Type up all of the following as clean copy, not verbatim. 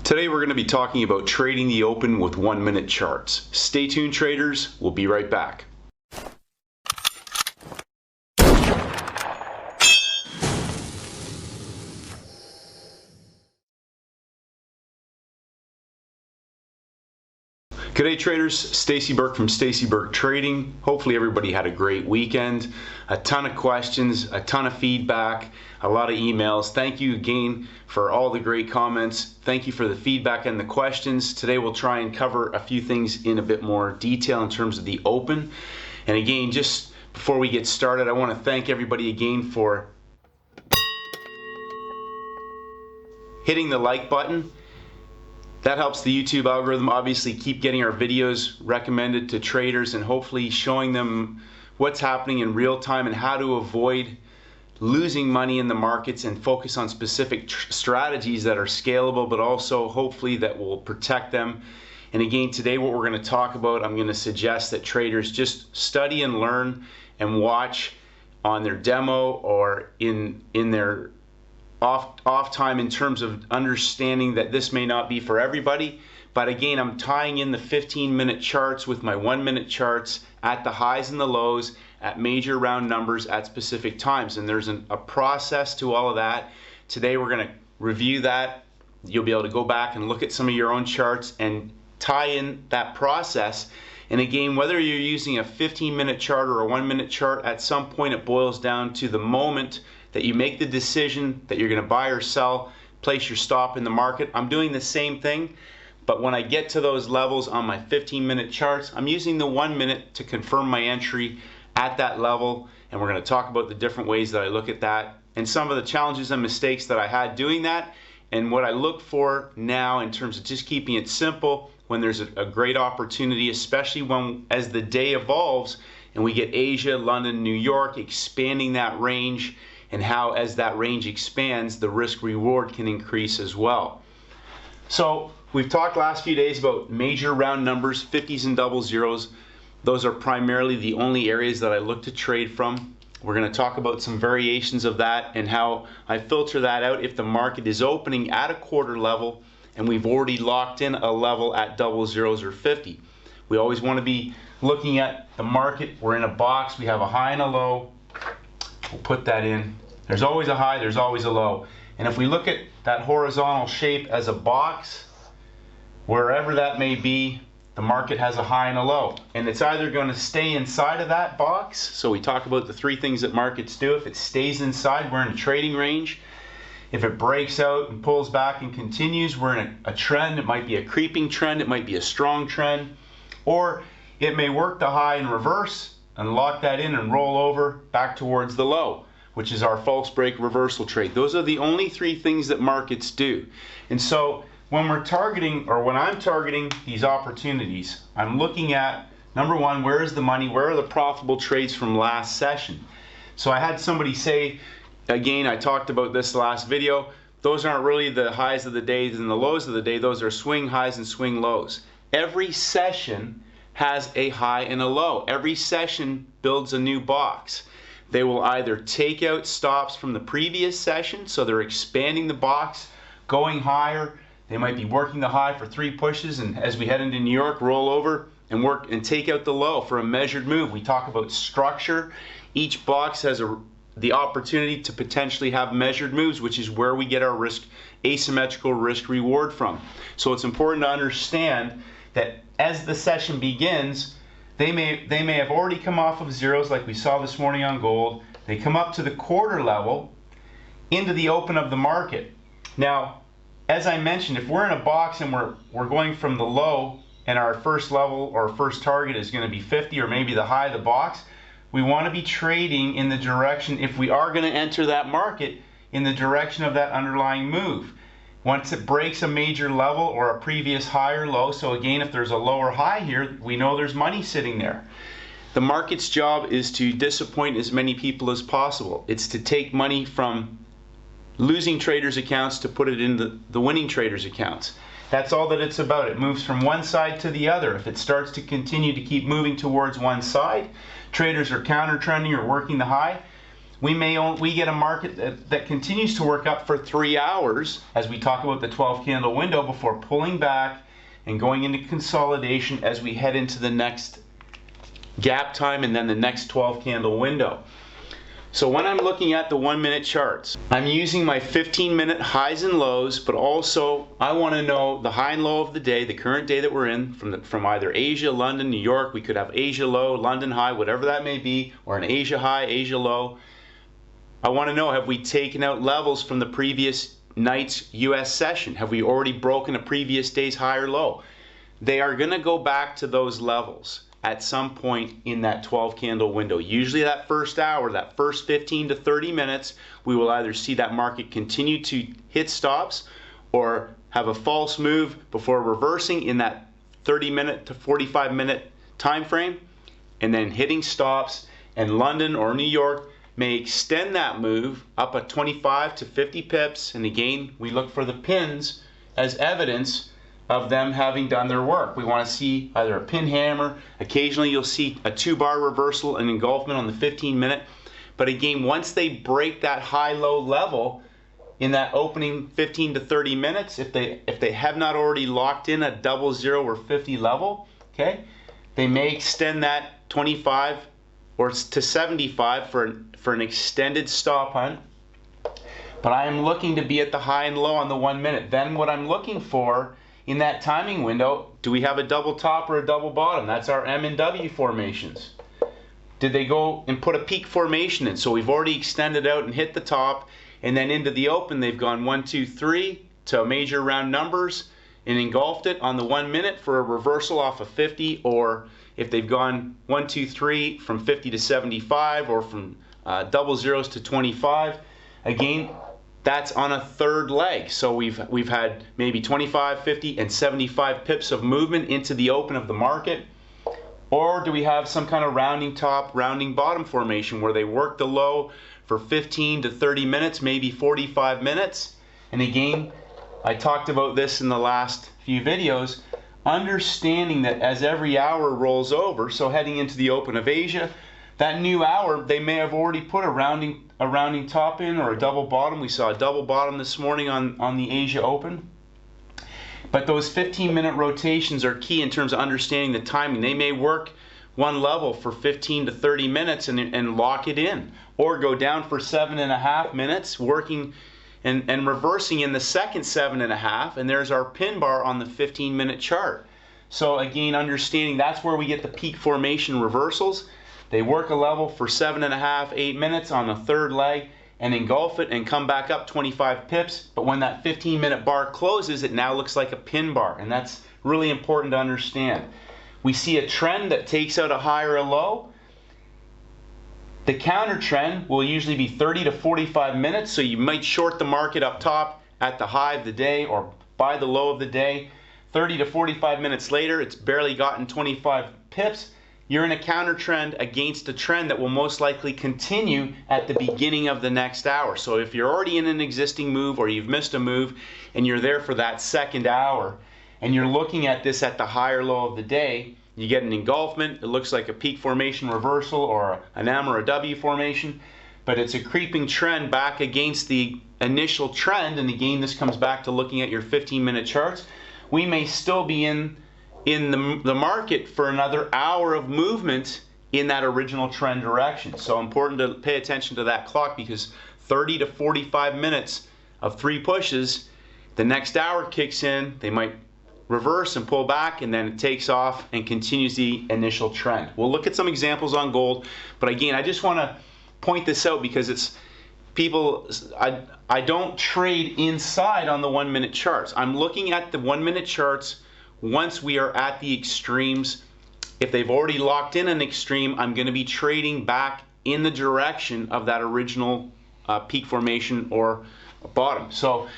Today we're going to be talking about trading the open with 1-minute charts. Stay tuned, traders. We'll be right back. G'day traders, Stacey Burke from Stacey Burke Trading. Hopefully everybody had a great weekend. A ton of questions, a ton of feedback, a lot of emails. Thank you again for all the great comments. Thank you for the feedback and the questions. Today we'll try and cover a few things in a bit more detail in terms of the open. And again, just before we get started, I want to thank everybody again for hitting the like button. That helps the YouTube algorithm obviously keep getting our videos recommended to traders and hopefully showing them what's happening in real time and how to avoid losing money in the markets and focus on specific strategies that are scalable, but also hopefully that will protect them. And again, today what we're going to talk about, I'm going to suggest that traders just study and learn and watch on their demo or in their off time in terms of understanding that this may not be for everybody. But again, I'm tying in the 15-minute charts with my 1-minute charts at the highs and the lows, at major round numbers at specific times. And there's a process to all of that. Today we're going to review that. You'll be able to go back and look at some of your own charts and tie in that process. And again, whether you're using a 15-minute chart or a 1-minute chart, at some point it boils down to the moment that you make the decision that you're going to buy or sell, place your stop in the market. I'm doing the same thing, but when I get to those levels on my 15-minute charts, I'm using the 1 minute to confirm my entry at that level. And we're going to talk about the different ways that I look at that and some of the challenges and mistakes that I had doing that and what I look for now in terms of just keeping it simple when there's a great opportunity, especially when as the day evolves and we get Asia, London, New York expanding that range, and how as that range expands, the risk reward can increase as well. So we've talked last few days about major round numbers, 50s and double zeros. Those are primarily the only areas that I look to trade from. We're going to talk about some variations of that and how I filter that out if the market is opening at a quarter level and we've already locked in a level at double zeros or 50. We always want to be looking at the market. We're in a box, we have a high and a low. We'll put that in. There's always a high, there's always a low. And if we look at that horizontal shape as a box, wherever that may be, the market has a high and a low. And it's either going to stay inside of that box. So we talk about the three things that markets do. If it stays inside, we're in a trading range. If it breaks out and pulls back and continues, we're in a trend. It might be a creeping trend, it might be a strong trend, or it may work the high in reverse and lock that in and roll over back towards the low, which is our false break reversal trade. Those are the only three things that markets do. And so when we're targeting, or when I'm targeting these opportunities, I'm looking at, number one, where is the money? Where are the profitable trades from last session? So I had somebody say, again, I talked about this last video, those aren't really the highs of the day and the lows of the day. Those are swing highs and swing lows. Every session has a high and a low. Every session builds a new box. They will either take out stops from the previous session, so they're expanding the box, going higher. They might be working the high for 3 pushes, and as we head into New York, roll over and work and take out the low for a measured move. We talk about structure. Each box has the opportunity to potentially have measured moves, which is where we get our risk, asymmetrical risk reward from. So it's important to understand that as the session begins, they may have already come off of zeros like we saw this morning on gold. They come up to the quarter level into the open of the market. Now, as I mentioned, if we're in a box and we're going from the low and our first level or first target is going to be 50 or maybe the high of the box, we want to be trading in the direction, if we are going to enter that market, in the direction of that underlying move. Once it breaks a major level or a previous high or low, so again, if there's a low or high here, we know there's money sitting there. The market's job is to disappoint as many people as possible. It's to take money from losing traders' accounts to put it in the winning traders' accounts. That's all that it's about. It moves from one side to the other. If it starts to continue to keep moving towards one side, traders are counter trending or working the high. we get a market that continues to work up for 3 hours as we talk about the 12 candle window before pulling back and going into consolidation as we head into the next gap time and then the next 12 candle window. So when I'm looking at the 1 minute charts, I'm using my 15-minute highs and lows, but also I want to know the high and low of the day, the current day that we're in, from either Asia, London, New York. We could have Asia low, London high, whatever that may be, or an Asia high, Asia low. I want to know, have we taken out levels from the previous night's US session? Have we already broken a previous day's high or low? They are going to go back to those levels at some point in that 12 candle window. Usually that first hour, that first 15 to 30 minutes, we will either see that market continue to hit stops or have a false move before reversing in that 30-minute to 45-minute time frame and then hitting stops, and London or New York may extend that move up at 25 to 50 pips, and again we look for the pins as evidence of them having done their work. We want to see either a pin hammer, occasionally you'll see a 2-bar reversal and engulfment on the 15-minute, but again once they break that high-low level in that opening 15 to 30 minutes, if they have not already locked in a 00 or 50 level, okay, they may extend that 25 or to 75 for an extended stop hunt. But I am looking to be at the high and low on the 1 minute. Then what I'm looking for in that timing window, do we have a double top or a double bottom? That's our M and W formations. Did they go and put a peak formation in? So we've already extended out and hit the top, and then into the open they've gone 1, 2, 3 to major round numbers and engulfed it on the 1 minute for a reversal off of 50, or if they've gone 1, 2, 3 from 50 to 75 or from 00s to 25. Again, that's on a third leg. So we've had maybe 25, 50, and 75 pips of movement into the open of the market. Or do we have some kind of rounding top, rounding bottom formation where they work the low for 15 to 30 minutes, maybe 45 minutes? And again, I talked about this in the last few videos, understanding that as every hour rolls over, so heading into the open of Asia, that new hour, they may have already put a rounding top in or a double bottom. We saw a double bottom this morning on the Asia Open. But those 15-minute rotations are key in terms of understanding the timing. They may work one level for 15 to 30 minutes and lock it in, or go down for 7.5 minutes, working and reversing in the second 7.5, and there's our pin bar on the 15-minute chart. So again, understanding that's where we get the peak formation reversals. They work a level for 7.5, 8 minutes on the third leg and engulf it and come back up 25 pips. But when that 15-minute bar closes, it now looks like a pin bar, and that's really important to understand. We see a trend that takes out a high or a low. The counter trend will usually be 30 to 45 minutes, so you might short the market up top at the high of the day or buy the low of the day. 30 to 45 minutes later, it's barely gotten 25 pips. You're in a counter trend against a trend that will most likely continue at the beginning of the next hour. So if you're already in an existing move or you've missed a move and you're there for that second hour and you're looking at this at the high or low of the day, you get an engulfment. It looks like a peak formation reversal or an M or a W formation, but it's a creeping trend back against the initial trend. And again, this comes back to looking at your 15-minute charts. We may still be in the market for another hour of movement in that original trend direction. So important to pay attention to that clock, because 30 to 45 minutes of 3 pushes, the next hour kicks in, they might reverse and pull back, and then it takes off and continues the initial trend. We'll look at some examples on gold, but again, I just want to point this out because it's people, I don't trade inside on the 1 minute charts. I'm looking at the 1 minute charts once we are at the extremes. If they've already locked in an extreme, I'm going to be trading back in the direction of that original peak formation or bottom. So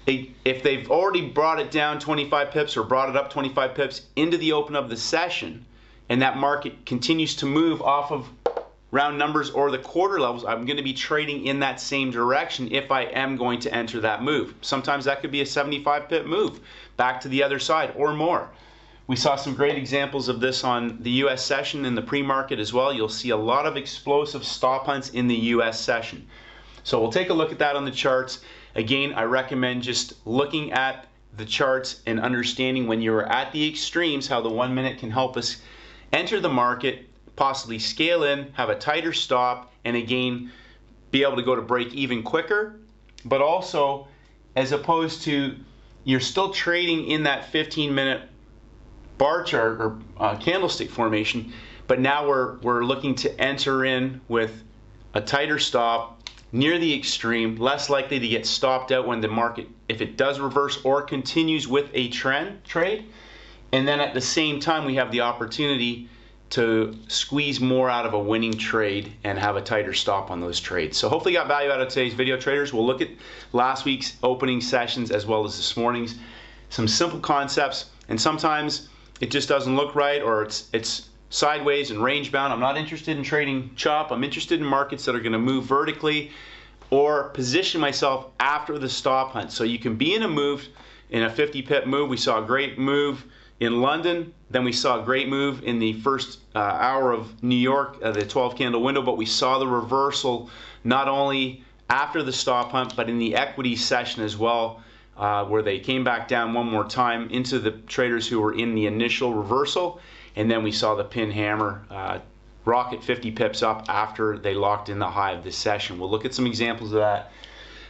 if they've already brought it down 25 pips or brought it up 25 pips into the open of the session, and that market continues to move off of round numbers or the quarter levels, I'm going to be trading in that same direction if I am going to enter that move. Sometimes that could be a 75 pip move back to the other side or more. We saw some great examples of this on the US session in the pre-market as well. You'll see a lot of explosive stop hunts in the US session. So we'll take a look at that on the charts. Again, I recommend just looking at the charts and understanding when you're at the extremes how the 1 minute can help us enter the market, possibly scale in, have a tighter stop, and again, be able to go to break even quicker, but also as opposed to you're still trading in that 15-minute bar chart or candlestick formation, but now we're looking to enter in with a tighter stop near the extreme, less likely to get stopped out when the market, if it does reverse or continues with a trend trade. And then at the same time, we have the opportunity to squeeze more out of a winning trade and have a tighter stop on those trades. So hopefully you got value out of today's video, traders. We'll look at last week's opening sessions as well as this morning's. Some simple concepts, and sometimes it just doesn't look right, or it's sideways and range bound. I'm not interested in trading chop. I'm interested in markets that are going to move vertically or position myself after the stop hunt. So you can be in a move, in a 50 pip move. We saw a great move in London, then we saw a great move in the first hour of New York, the 12 candle window, but we saw the reversal not only after the stop hunt, but in the equity session as well, where they came back down one more time into the traders who were in the initial reversal, and then we saw the pin hammer rocket 50 pips up after they locked in the high of this session. We'll look at some examples of that.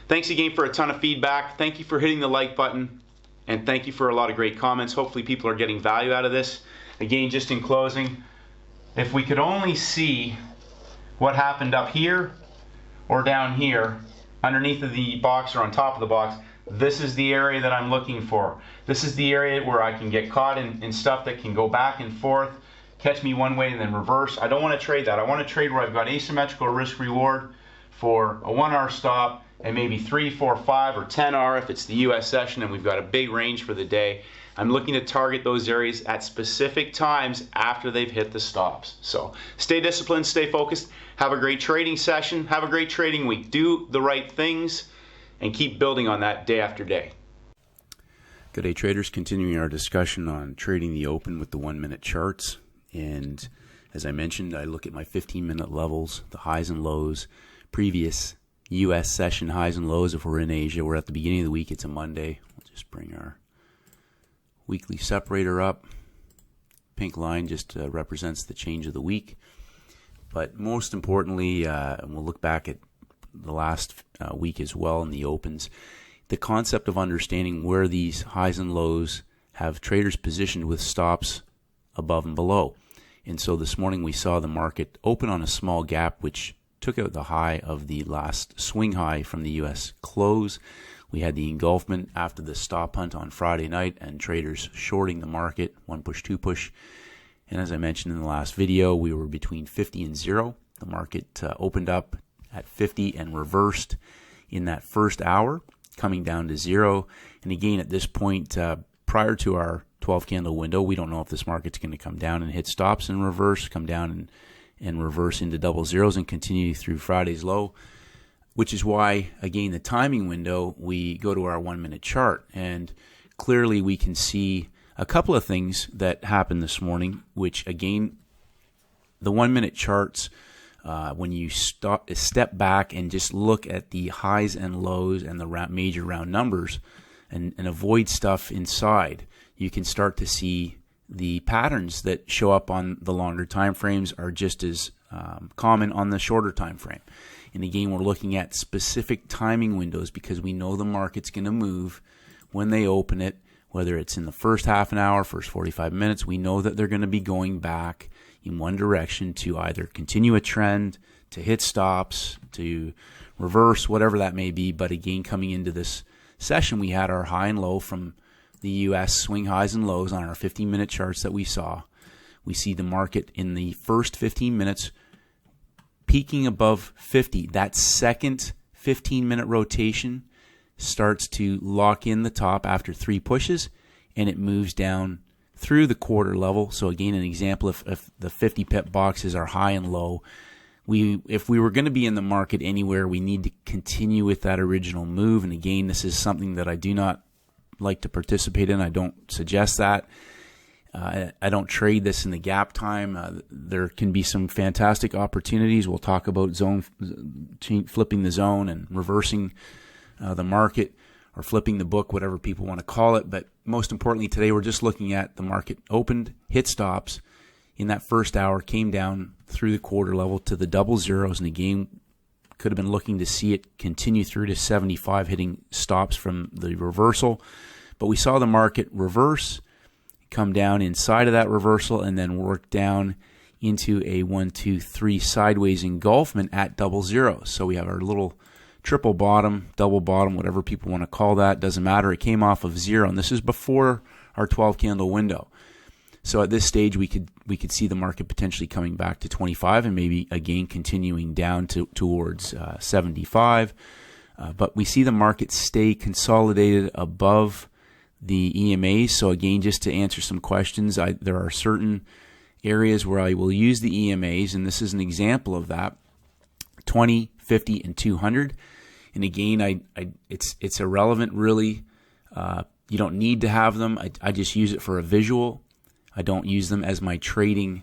Thanks again for a ton of feedback. Thank you for hitting the like button. And thank you for a lot of great comments. Hopefully people are getting value out of this. Again, just in closing, if we could only see what happened up here or down here, underneath of the box or on top of the box, this is the area that I'm looking for. This is the area where I can get caught in stuff that can go back and forth, catch me one way and then reverse. I don't want to trade that. I want to trade where I've got asymmetrical risk reward for a 1 hour stop, and maybe 3, 4, 5, or 10 R if it's the US session and we've got a big range for the day. I'm looking to target those areas at specific times after they've hit the stops. So stay disciplined, stay focused, have a great trading session, have a great trading week. Do the right things and keep building on that day after day. Good day, traders. Continuing our discussion on trading the open with the 1 minute charts. And as I mentioned, I look at my 15-minute levels, the highs and lows, previous U.S. session highs and lows. If we're in Asia, we're at the beginning of the week. It's a Monday. We'll just bring our weekly separator up. Pink line just represents the change of the week. But most importantly, and we'll look back at the last week as well in the opens, the concept of understanding where these highs and lows have traders positioned with stops above and below. And so this morning we saw the market open on a small gap, which took out the high of the last swing high from the U.S. close. We had the engulfment after the stop hunt on Friday night and traders shorting the market, 1 push, 2 push. And as I mentioned in the last video, we were between 50 and 0. The market opened up at 50 and reversed in that first hour, coming down to 0. And again, at this point, prior to our 12 candle window, we don't know if this market's going to come down and hit stops and reverse, come down and reverse into double zeros and continue through Friday's low, which is why, again, the timing window, we go to our 1 minute chart. And clearly we can see a couple of things that happened this morning, which again, the 1 minute charts, when you step back and just look at the highs and lows and the major round numbers and avoid stuff inside, you can start to see the patterns that show up on the longer time frames are just as common on the shorter time frame. And again, we're looking at specific timing windows because we know the market's going to move when they open it, whether it's in the first half an hour, first 45 minutes. We know that they're going to be going back in one direction to either continue a trend, to hit stops, to reverse, whatever that may be. But again, coming into this session, we had our high and low from the U.S. swing highs and lows on our 15-minute charts that we saw. We see the market in the first 15 minutes peaking above 50. That second 15-minute rotation starts to lock in the top after 3 pushes, and it moves down through the quarter level. So again, an example, if the 50 pip box is our high and low, if we were going to be in the market anywhere, we need to continue with that original move. And again, this is something that I do not like to participate in. I don't suggest that. I don't trade this in the gap time. There can be some fantastic opportunities. We'll talk about flipping the zone and reversing the market, or flipping the book, whatever people want to call it. But most importantly, today we're just looking at the market opened, hit stops in that first hour, came down through the quarter level to the double zeros, and again could have been looking to see it continue through to 75, hitting stops from the reversal. But we saw the market reverse, come down inside of that reversal, and then work down into a 1, 2, 3 sideways engulfment at double zeros. So we have our little triple bottom, double bottom, whatever people want to call that, doesn't matter. It came off of zero, and this is before our 12 candle window. So at this stage, we could see the market potentially coming back to 25 and maybe again continuing down towards 75. But we see the market stay consolidated above the EMAs. So again, just to answer some questions, there are certain areas where I will use the EMAs, and this is an example of that: 20, 50, and 200. And again, it's irrelevant really. You don't need to have them. I just use it for a visual. I don't use them as my trading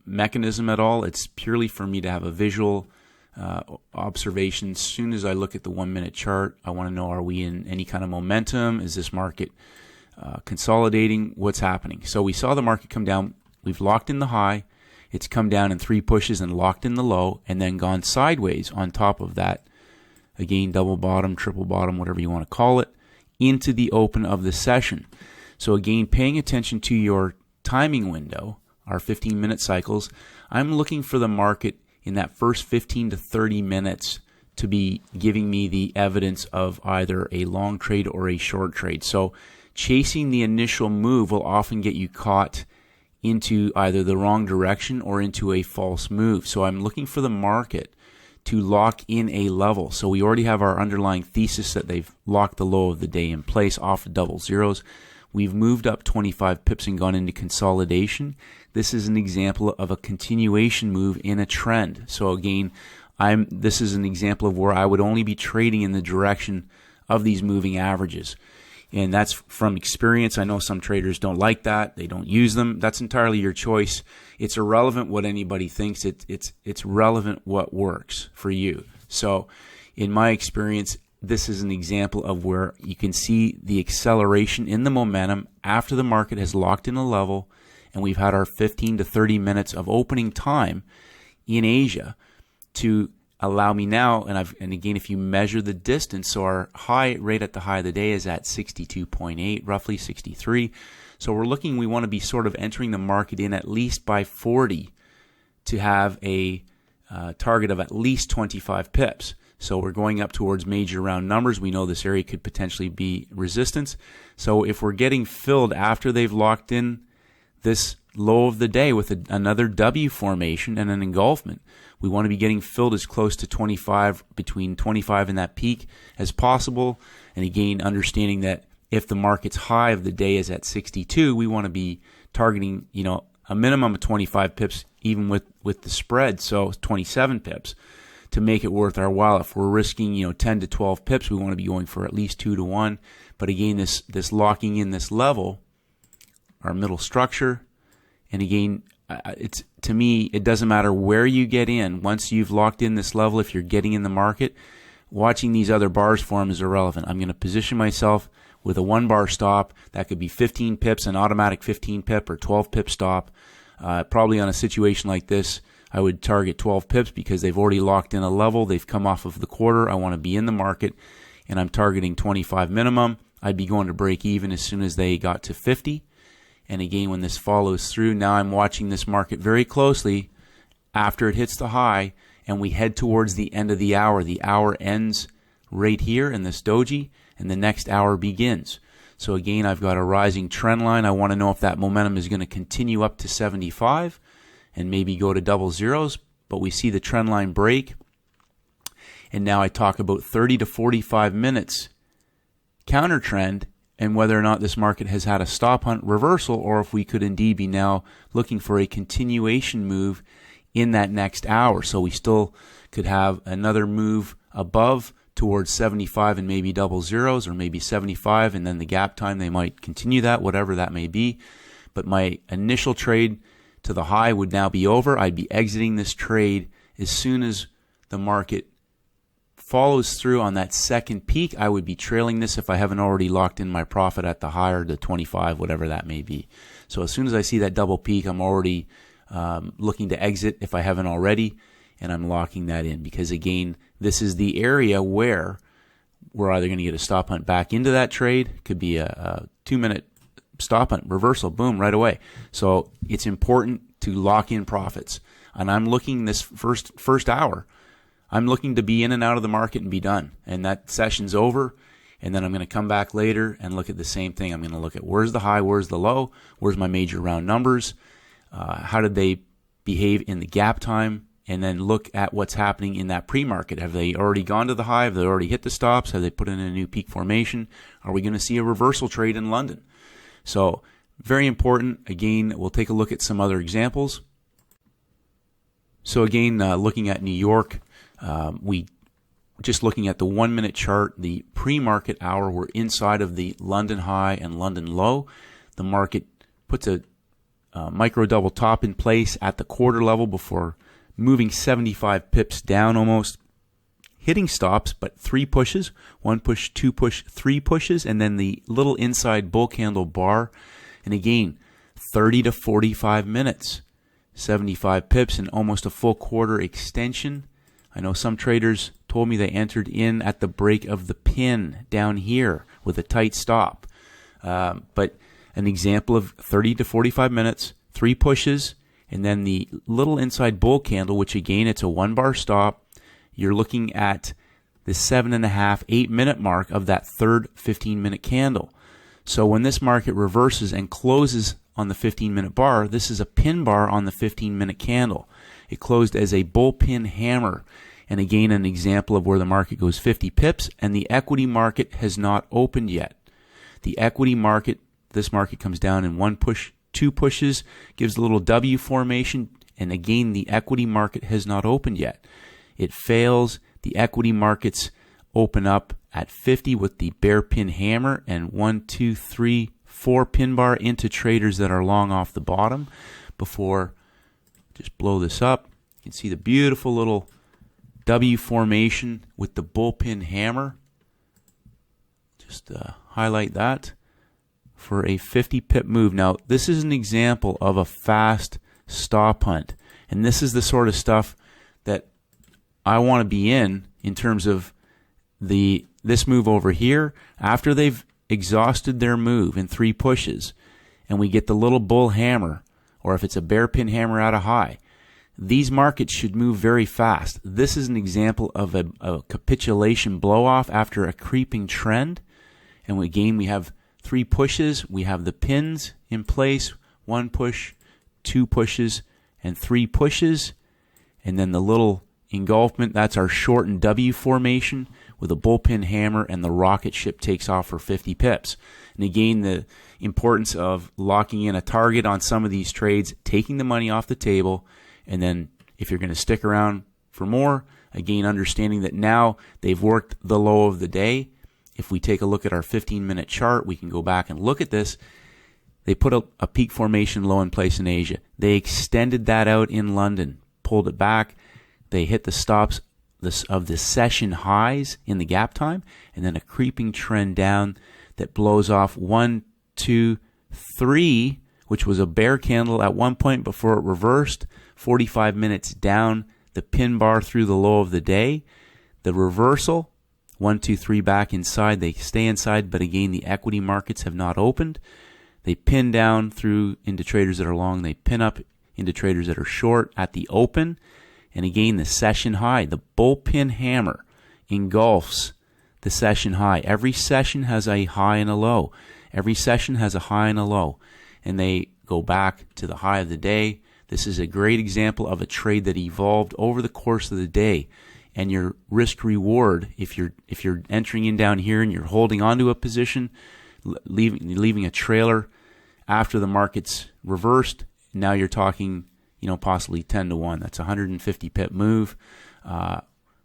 mechanism at all. It's purely for me to have a visual observation. As soon as I look at the 1 minute chart, I want to know, are we in any kind of momentum? Is this market consolidating? What's happening? So we saw the market come down. We've locked in the high. It's come down in 3 pushes and locked in the low, and then gone sideways on top of that. Again, double bottom, triple bottom, whatever you want to call it, into the open of the session. So again, paying attention to your timing window, our 15-minute cycles, I'm looking for the market in that first 15 to 30 minutes to be giving me the evidence of either a long trade or a short trade. So chasing the initial move will often get you caught into either the wrong direction or into a false move. So I'm looking for the market to lock in a level. So we already have our underlying thesis that they've locked the low of the day in place off the double zeros. We've moved up 25 pips and gone into consolidation. This is an example of a continuation move in a trend. So again, this is an example of where I would only be trading in the direction of these moving averages. And that's from experience. I know some traders don't like that. They don't use them. That's entirely your choice. It's irrelevant what anybody thinks. It's relevant what works for you. So in my experience, this is an example of where you can see the acceleration in the momentum after the market has locked in a level, and we've had our 15 to 30 minutes of opening time in Asia to allow me now, and again, if you measure the distance, so our high rate at the high of the day is at 62.8, roughly 63. So we want to be sort of entering the market in at least by 40 to have a target of at least 25 pips. So we're going up towards major round numbers. We know this area could potentially be resistance. So if we're getting filled after they've locked in this low of the day with another W formation and an engulfment, we want to be getting filled as close to 25, between 25 and that peak as possible. And again, understanding that if the market's high of the day is at 62, we want to be targeting, a minimum of 25 pips, even with the spread. So 27 pips to make it worth our while. If we're risking, 10 to 12 pips, we want to be going for at least 2 to 1. But again, this locking in this level, our middle structure, and again, to me, it doesn't matter where you get in. Once you've locked in this level, if you're getting in the market, watching these other bars form is irrelevant. I'm going to position myself with a 1-bar stop. That could be 15 pips, an automatic 15 pip or 12 pip stop. Probably on a situation like this, I would target 12 pips because they've already locked in a level. They've come off of the quarter. I want to be in the market, and I'm targeting 25 minimum. I'd be going to break even as soon as they got to 50. And again, when this follows through, now I'm watching this market very closely after it hits the high, and we head towards the end of the hour. The hour ends right here in this doji, and the next hour begins. So again, I've got a rising trend line. I want to know if that momentum is going to continue up to 75 and maybe go to double zeros, but we see the trend line break. And now I talk about 30 to 45 minutes counter trend, and whether or not this market has had a stop hunt reversal, or if we could indeed be now looking for a continuation move in that next hour. So we still could have another move above towards 75 and maybe double zeros, or maybe 75 and then the gap time they might continue that, whatever that may be. but my initial trade to the high would now be over. I'd be exiting this trade as soon as the market follows through on that second peak. I would be trailing this if I haven't already locked in my profit at the high or the 25, whatever that may be. So as soon as I see that double peak, I'm already looking to exit if I haven't already, and I'm locking that in because, again, this is the area where we're either going to get a stop hunt back into that trade. Could be a 2-minute stop hunt, reversal, boom, right away. So it's important to lock in profits. And I'm looking this first hour, I'm looking to be in and out of the market and be done. And that session's over. And then I'm going to come back later and look at the same thing. I'm going to look at where's the high, where's the low, where's my major round numbers, how did they behave in the gap time, and then look at what's happening in that pre-market. Have they already gone to the high? Have they already hit the stops? Have they put in a new peak formation? Are we going to see a reversal trade in London? So very important. Again, we'll take a look at some other examples. So again, looking at New York, we just looking at the 1-minute chart, the pre-market hour, we're inside of the London high and London low. The market puts a micro double top in place at the quarter level before moving 75 pips down almost, hitting stops, but 3 pushes, 1 push, 2 push, 3 pushes, and then the little inside bull candle bar. And again, 30 to 45 minutes, 75 pips, and almost a full quarter extension. I know some traders told me they entered in at the break of the pin down here with a tight stop. But an example of 30 to 45 minutes, 3 pushes, and then the little inside bull candle, which again, it's a 1-bar stop. You're looking at the 7.5, 8-minute mark of that third 15-minute candle. So when this market reverses and closes on the 15-minute bar, this is a pin bar on the 15-minute candle. It closed as a bull pin hammer. And again, an example of where the market goes 50 pips, and the equity market has not opened yet. The equity market, this market comes down in 1 push, 2 pushes, gives a little W formation, and again, the equity market has not opened yet. It fails. The equity markets open up at 50 with the bear pin hammer, and 1, 2, 3, 4 pin bar into traders that are long off the bottom. Before, just blow this up, you can see the beautiful little W formation with the bullpin hammer. Just highlight that for a 50 pip move. Now, this is an example of a fast stop hunt, and this is the sort of stuff that I want to be in terms of this move over here. After they've exhausted their move in 3 pushes, and we get the little bull hammer, or if it's a bear pin hammer at a high, these markets should move very fast. This is an example of a capitulation blow-off after a creeping trend. And again, we have 3 pushes. We have the pins in place, 1 push, 2 pushes, and 3 pushes. And then the little engulfment, that's our short and W formation with a bullpen hammer, and the rocket ship takes off for 50 pips. And again, the importance of locking in a target on some of these trades, taking the money off the table, and then if you're going to stick around for more, again, understanding that now they've worked the low of the day. If we take a look at our 15-minute chart, we can go back and look at this. They put a peak formation low in place in Asia. They extended that out in London, pulled it back. They hit the stops of the session highs in the gap time, and then a creeping trend down that blows off 1, 2, 3, which was a bear candle at one point before it reversed, 45 minutes down, the pin bar through the low of the day. The reversal, 1, 2, 3 back inside. They stay inside, but again, the equity markets have not opened. They pin down through into traders that are long. They pin up into traders that are short at the open. And again, the session high, the bullpen hammer engulfs the session high. Every session has a high and a low. Every session has a high and a low. And they go back to the high of the day. This is a great example of a trade that evolved over the course of the day. And your risk reward, if you're entering in down here and you're holding onto a position, leaving a trailer after the market's reversed, now you're talking, possibly 10 to 1. That's a 150 pip move,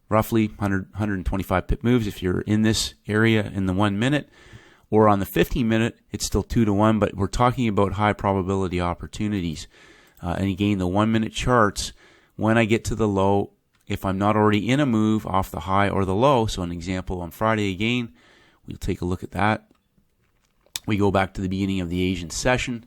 roughly 125 pip moves if you're in this area in the 1 minute. Or on the 15-minute, it's still 2-1, but we're talking about high probability opportunities. And again, the 1-minute charts, when I get to the low, if I'm not already in a move off the high or the low, so an example on Friday again, we'll take a look at that. We go back to the beginning of the Asian session.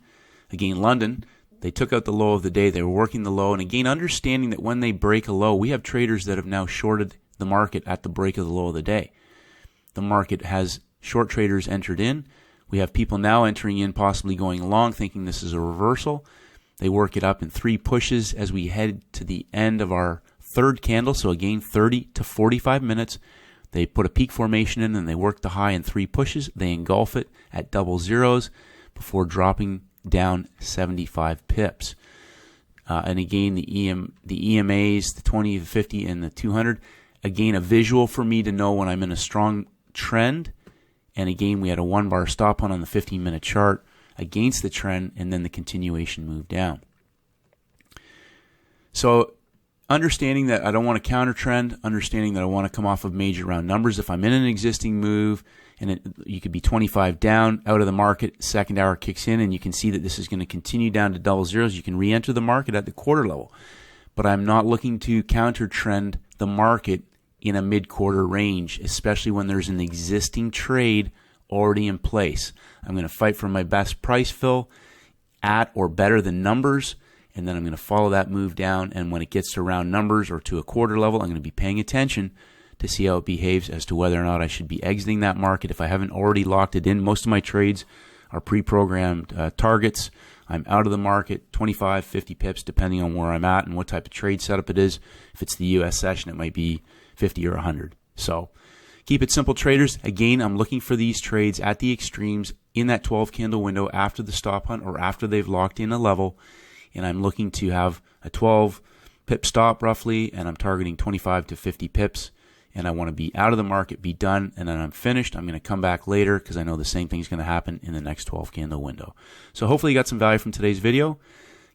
Again, London, they took out the low of the day. They were working the low. And again, understanding that when they break a low, we have traders that have now shorted the market at the break of the low of the day. The market has short traders entered in. We have people now entering in, possibly going long, thinking this is a reversal. They work it up in 3 pushes as we head to the end of our third candle. So again, 30 to 45 minutes. They put a peak formation in and they work the high in 3 pushes. They engulf it at double zeros before dropping down 75 pips. And again, the EMAs, the 20, the 50, and the 200. Again, a visual for me to know when I'm in a strong trend. And again, we had a 1-bar stop on the 15-minute chart against the trend, and then the continuation move down. So understanding that I don't want to counter trend, understanding that I want to come off of major round numbers. If I'm in an existing move, and you could be 25 down, out of the market, second hour kicks in, and you can see that this is going to continue down to double zeros. You can re-enter the market at the quarter level. But I'm not looking to counter trend the market in a mid-quarter range, especially when there's an existing trade already in place. I'm going to fight for my best price fill at or better than numbers, and then I'm going to follow that move down, and when it gets to round numbers or to a quarter level, I'm going to be paying attention to see how it behaves as to whether or not I should be exiting that market if I haven't already locked it in. Most of my trades are pre-programmed targets. I'm out of the market 25, 50 pips depending on where I'm at and what type of trade setup it is. If it's the US session, it might be 50 or 100. So keep it simple, traders. Again, I'm looking for these trades at the extremes in that 12 candle window after the stop hunt or after they've locked in a level. And I'm looking to have a 12 pip stop roughly, and I'm targeting 25 to 50 pips. And I want to be out of the market, be done, and then I'm finished. I'm going to come back later because I know the same thing is going to happen in the next 12 candle window. So hopefully you got some value from today's video.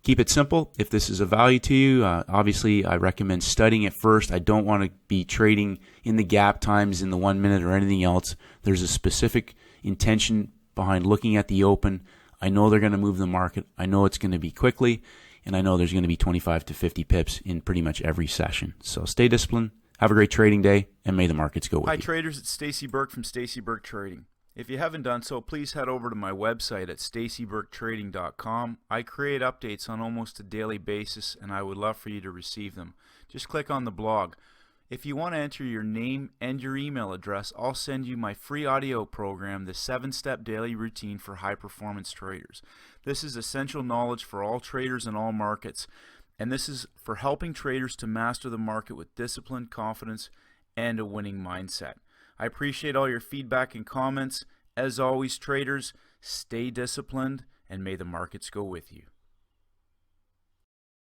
Keep it simple. If this is of value to you, obviously I recommend studying it first. I don't want to be trading in the gap times in the 1 minute or anything else. There's a specific intention behind looking at the open. I know they're going to move the market. I know it's going to be quickly, and I know there's going to be 25 to 50 pips in pretty much every session. So stay disciplined. Have a great trading day, and may the markets go with you. Hi traders, it's Stacey Burke from Stacey Burke Trading. If you haven't done so, please head over to my website at staceyburketrading.com. I create updates on almost a daily basis, and I would love for you to receive them. Just click on the blog. If you want to enter your name and your email address, I'll send you my free audio program, the 7-Step Daily Routine for High-Performance Traders. This is essential knowledge for all traders in all markets. And this is for helping traders to master the market with discipline, confidence, and a winning mindset. I appreciate all your feedback and comments. As always, traders, stay disciplined, and may the markets go with you.